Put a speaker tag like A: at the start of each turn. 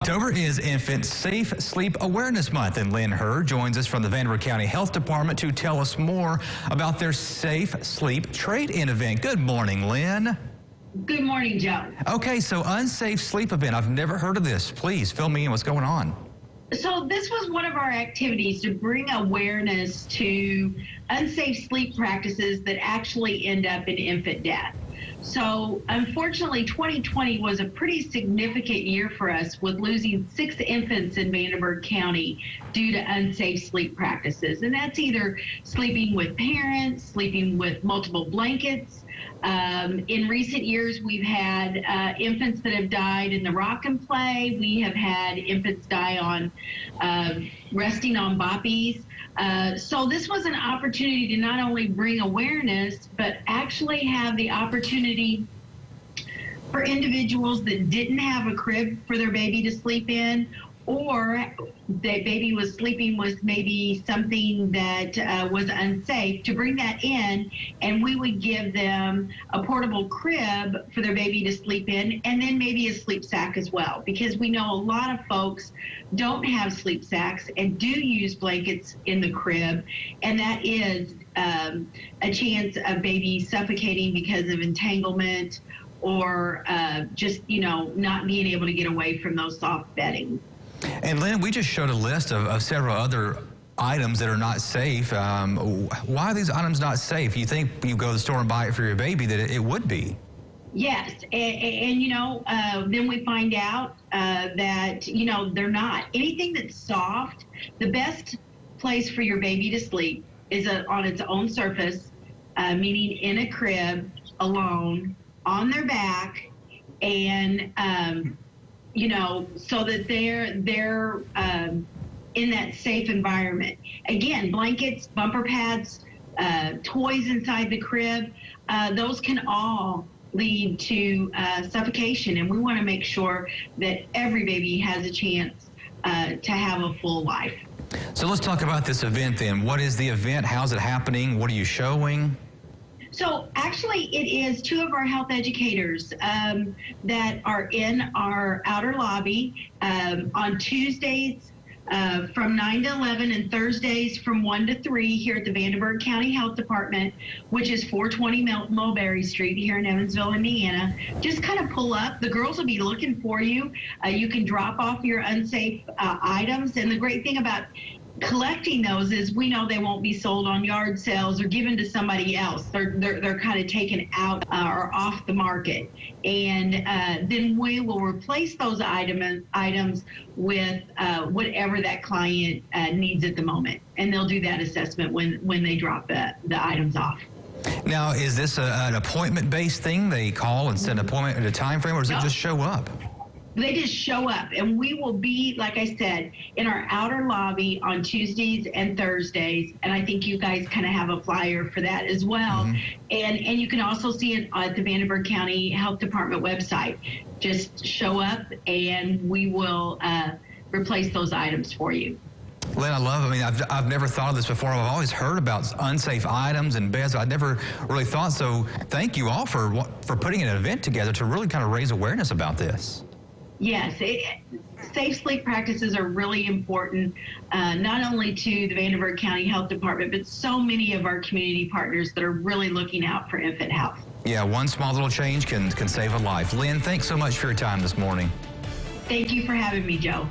A: October is Infant Safe Sleep Awareness Month, and Lynn Hurd joins us from the Vanderburgh County Health Department to tell us more about their Safe Sleep Trade-In event. Good morning, Lynn.
B: Good morning, Joe.
A: Okay, so Unsafe Sleep event. I've never heard of this. Please fill me in. What's going on?
B: So this was one of our activities to bring awareness to unsafe sleep practices that actually end up in infant death. So unfortunately, 2020 was a pretty significant year for us, with losing 6 infants in Vanderburgh County due to unsafe sleep practices. And that's either sleeping with parents, sleeping with multiple blankets. In recent years, we've had infants that have died in the rock and play. We have had infants die on resting on boppies. So this was an opportunity to not only bring awareness, but actually have the opportunity for individuals that didn't have a crib for their baby to sleep in, or the baby was sleeping with maybe something that was unsafe, to bring that in, and we would give them a portable crib for their baby to sleep in, and then maybe a sleep sack as well, because we know a lot of folks don't have sleep sacks and do use blankets in the crib, and that is a chance of baby suffocating because of entanglement, or just, not being able to get away from those soft bedding.
A: And Lynn, we just showed a list of several other items that are not safe. Why are these items not safe? You think you go to the store and buy it for your baby that it would be?
B: Yes, and then we find out that, they're not. Anything that's soft, the best place for your baby to sleep is on its own surface, meaning in a crib, alone, on their back, and so that they're in that safe environment. Again, blankets, bumper pads, toys inside the crib, those can all lead to suffocation, and we want to make sure that every baby has a chance to have a full life.
A: So let's talk about this event then. What is the event? How's it happening? What are you showing?
B: So actually, it is 2 of our health educators that are in our outer lobby on Tuesdays from 9 to 11 and Thursdays from 1 to 3 here at the Vanderburgh County Health Department, which is 420 Mulberry Street here in Evansville, Indiana. Just kind of pull up. The girls will be looking for you. You can drop off your unsafe items. And the great thing about collecting those is we know they won't be sold on yard sales or given to somebody else. They're kind of taken out or off the market, and then we will replace those items with whatever that client needs at the moment, and they'll do that assessment when they drop the items off.
A: Now, is this an appointment-based thing? They call and set an appointment at a time frame, or does it just show up?
B: They just show up, and we will be, like I said, in our outer lobby on Tuesdays and Thursdays, and I think you guys kind of have a flyer for that as well. Mm-hmm. And you can also see it at the Vanderburgh County Health Department website. Just show up, and we will replace those items for you.
A: Lynn, I've never thought of this before. I've always heard about unsafe items and beds. I never really thought so. Thank you all for putting an event together to really kind of raise awareness about this.
B: Yes, safe sleep practices are really important, not only to the Vanderburgh County Health Department, but so many of our community partners that are really looking out for infant health.
A: Yeah, one small little change can save a life. Lynn, thanks so much for your time this morning.
B: Thank you for having me, Joe.